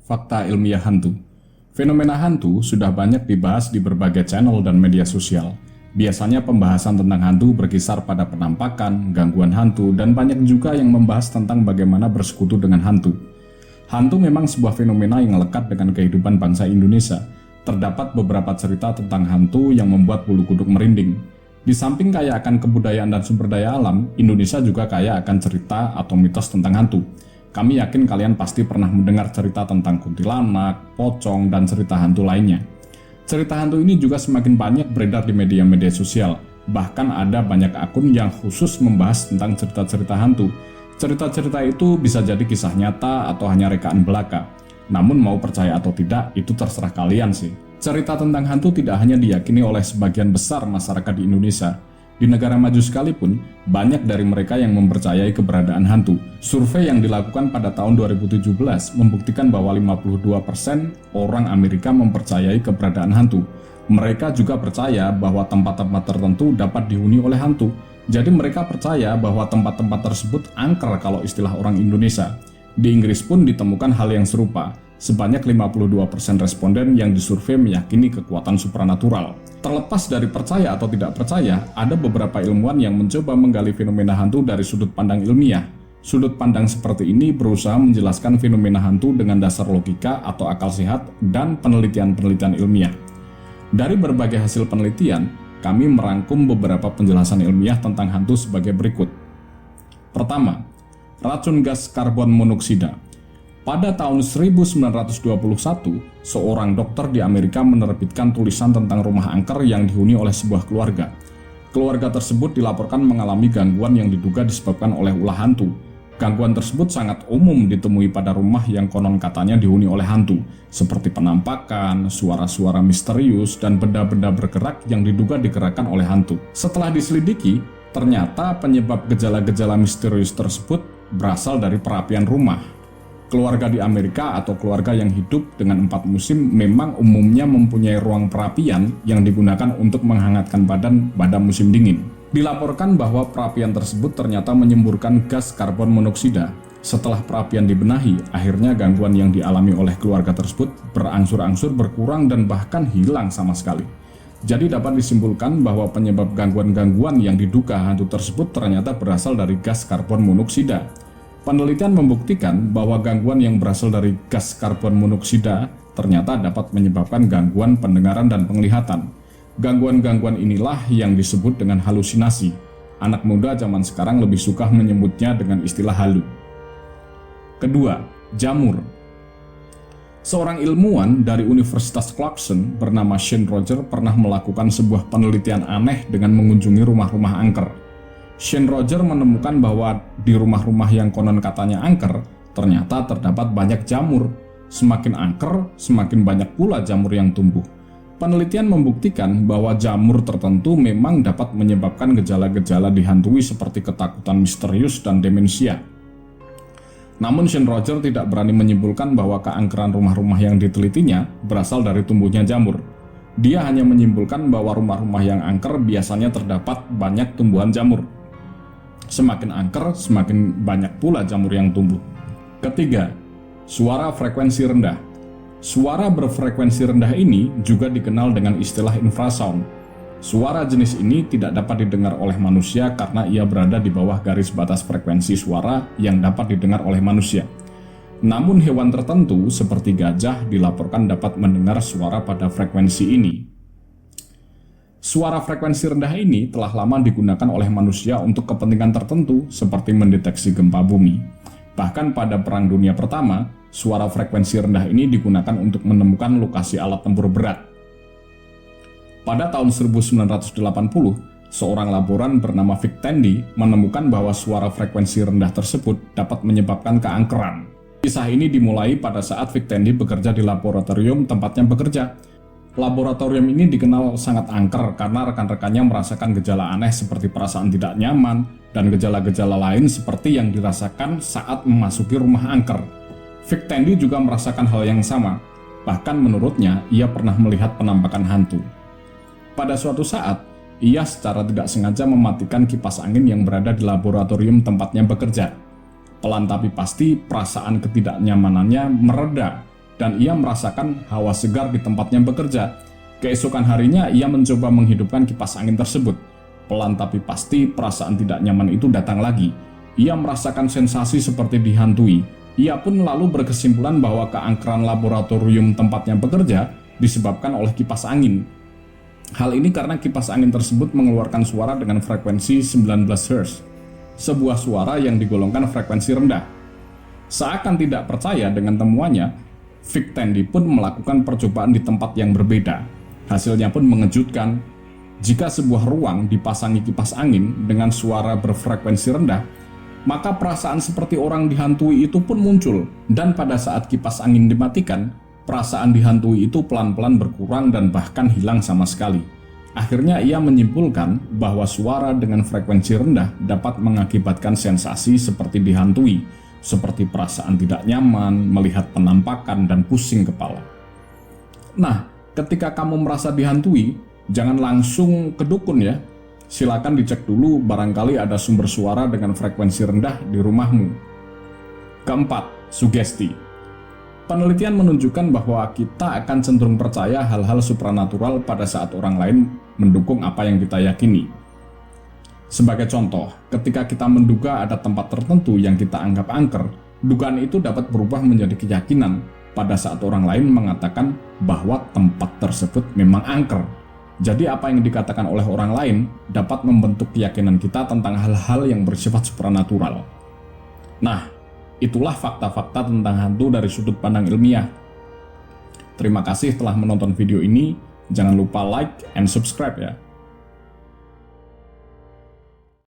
Fakta ilmiah hantu. Fenomena hantu sudah banyak dibahas di berbagai channel dan media sosial. Biasanya pembahasan tentang hantu berkisar pada penampakan, gangguan hantu, dan banyak juga yang membahas tentang bagaimana bersekutu dengan hantu. Hantu memang sebuah fenomena yang lekat dengan kehidupan bangsa Indonesia. Terdapat beberapa cerita tentang hantu yang membuat bulu kuduk merinding. Di samping kaya akan kebudayaan dan sumber daya alam, Indonesia juga kaya akan cerita atau mitos tentang hantu. Kami yakin kalian pasti pernah mendengar cerita tentang kuntilanak, pocong, dan cerita hantu lainnya. Cerita hantu ini juga semakin banyak beredar di media-media sosial. Bahkan ada banyak akun yang khusus membahas tentang cerita-cerita hantu. Cerita-cerita itu bisa jadi kisah nyata atau hanya rekaan belaka. Namun mau percaya atau tidak, itu terserah kalian sih. Cerita tentang hantu tidak hanya diyakini oleh sebagian besar masyarakat di Indonesia. Di negara maju sekalipun, banyak dari mereka yang mempercayai keberadaan hantu. Survei yang dilakukan pada tahun 2017 membuktikan bahwa 52% orang Amerika mempercayai keberadaan hantu. Mereka juga percaya bahwa tempat-tempat tertentu dapat dihuni oleh hantu. Jadi mereka percaya bahwa tempat-tempat tersebut angker kalau istilah orang Indonesia. Di Inggris pun ditemukan hal yang serupa. Sebanyak 52% responden yang disurvei meyakini kekuatan supranatural. Terlepas dari percaya atau tidak percaya, ada beberapa ilmuwan yang mencoba menggali fenomena hantu dari sudut pandang ilmiah. Sudut pandang seperti ini berusaha menjelaskan fenomena hantu dengan dasar logika atau akal sehat dan penelitian-penelitian ilmiah. Dari berbagai hasil penelitian, kami merangkum beberapa penjelasan ilmiah tentang hantu sebagai berikut. Pertama, racun gas karbon monoksida. Pada tahun 1921, seorang dokter di Amerika menerbitkan tulisan tentang rumah angker yang dihuni oleh sebuah keluarga. Keluarga tersebut dilaporkan mengalami gangguan yang diduga disebabkan oleh ulah hantu. Gangguan tersebut sangat umum ditemui pada rumah yang konon katanya dihuni oleh hantu, seperti penampakan, suara-suara misterius, dan benda-benda bergerak yang diduga digerakkan oleh hantu. Setelah diselidiki, ternyata penyebab gejala-gejala misterius tersebut berasal dari perapian rumah. Keluarga di Amerika atau keluarga yang hidup dengan 4 musim memang umumnya mempunyai ruang perapian yang digunakan untuk menghangatkan badan pada musim dingin. Dilaporkan bahwa perapian tersebut ternyata menyemburkan gas karbon monoksida. Setelah perapian dibenahi, akhirnya gangguan yang dialami oleh keluarga tersebut berangsur-angsur berkurang dan bahkan hilang sama sekali. Jadi dapat disimpulkan bahwa penyebab gangguan-gangguan yang diduga hantu tersebut ternyata berasal dari gas karbon monoksida. Penelitian membuktikan bahwa gangguan yang berasal dari gas karbon monoksida ternyata dapat menyebabkan gangguan pendengaran dan penglihatan. Gangguan-gangguan inilah yang disebut dengan halusinasi. Anak muda zaman sekarang lebih suka menyebutnya dengan istilah halu. Kedua, jamur. Seorang ilmuwan dari Universitas Clarkson bernama Shane Roger pernah melakukan sebuah penelitian aneh dengan mengunjungi rumah-rumah angker. Shane Roger menemukan bahwa di rumah-rumah yang konon katanya angker, ternyata terdapat banyak jamur. Semakin angker, semakin banyak pula jamur yang tumbuh. Penelitian membuktikan bahwa jamur tertentu memang dapat menyebabkan gejala-gejala dihantui seperti ketakutan misterius dan demensia. Namun Shane Roger tidak berani menyimpulkan bahwa keangkeran rumah-rumah yang ditelitinya berasal dari tumbuhnya jamur. Dia hanya menyimpulkan bahwa rumah-rumah yang angker biasanya terdapat banyak tumbuhan jamur. Semakin angker, semakin banyak pula jamur yang tumbuh. Ketiga, suara frekuensi rendah. Suara berfrekuensi rendah ini juga dikenal dengan istilah infrasound. Suara jenis ini tidak dapat didengar oleh manusia karena ia berada di bawah garis batas frekuensi suara yang dapat didengar oleh manusia. Namun hewan tertentu seperti gajah dilaporkan dapat mendengar suara pada frekuensi ini. Suara frekuensi rendah ini telah lama digunakan oleh manusia untuk kepentingan tertentu seperti mendeteksi gempa bumi. Bahkan pada Perang Dunia Pertama, suara frekuensi rendah ini digunakan untuk menemukan lokasi alat tempur berat. Pada tahun 1980, seorang laboran bernama Vic Tandy menemukan bahwa suara frekuensi rendah tersebut dapat menyebabkan keangkeran. Kisah ini dimulai pada saat Vic Tandy bekerja di laboratorium tempatnya bekerja. Laboratorium ini dikenal sangat angker karena rekan-rekannya merasakan gejala aneh seperti perasaan tidak nyaman dan gejala-gejala lain seperti yang dirasakan saat memasuki rumah angker. Vic Tandy juga merasakan hal yang sama. Bahkan menurutnya, ia pernah melihat penampakan hantu. Pada suatu saat, ia secara tidak sengaja mematikan kipas angin yang berada di laboratorium tempatnya bekerja. Pelan tapi pasti perasaan ketidaknyamanannya mereda dan ia merasakan hawa segar di tempatnya bekerja. Keesokan harinya ia mencoba menghidupkan kipas angin tersebut. Pelan tapi pasti perasaan tidak nyaman itu datang lagi. Ia merasakan sensasi seperti dihantui. Ia pun lalu berkesimpulan bahwa keangkeran laboratorium tempatnya bekerja disebabkan oleh kipas angin. Hal ini karena kipas angin tersebut mengeluarkan suara dengan frekuensi 19 Hz, sebuah suara yang digolongkan frekuensi rendah. Seakan tidak percaya dengan temuannya, Vic Tandy pun melakukan percobaan di tempat yang berbeda. Hasilnya pun mengejutkan. Jika sebuah ruang dipasangi kipas angin dengan suara berfrekuensi rendah, maka perasaan seperti orang dihantui itu pun muncul, dan pada saat kipas angin dimatikan, perasaan dihantui itu pelan-pelan berkurang dan bahkan hilang sama sekali. Akhirnya ia menyimpulkan bahwa suara dengan frekuensi rendah dapat mengakibatkan sensasi seperti dihantui, seperti perasaan tidak nyaman, melihat penampakan, dan pusing kepala. Nah, ketika kamu merasa dihantui, jangan langsung ke dukun ya. Silakan dicek dulu, barangkali ada sumber suara dengan frekuensi rendah di rumahmu. Keempat, sugesti. Penelitian menunjukkan bahwa kita akan cenderung percaya hal-hal supranatural pada saat orang lain mendukung apa yang kita yakini. Sebagai contoh, ketika kita menduga ada tempat tertentu yang kita anggap angker, dugaan itu dapat berubah menjadi keyakinan pada saat orang lain mengatakan bahwa tempat tersebut memang angker. Jadi apa yang dikatakan oleh orang lain dapat membentuk keyakinan kita tentang hal-hal yang bersifat supranatural. Nah, itulah fakta-fakta tentang hantu dari sudut pandang ilmiah. Terima kasih telah menonton video ini. Jangan lupa like and subscribe ya.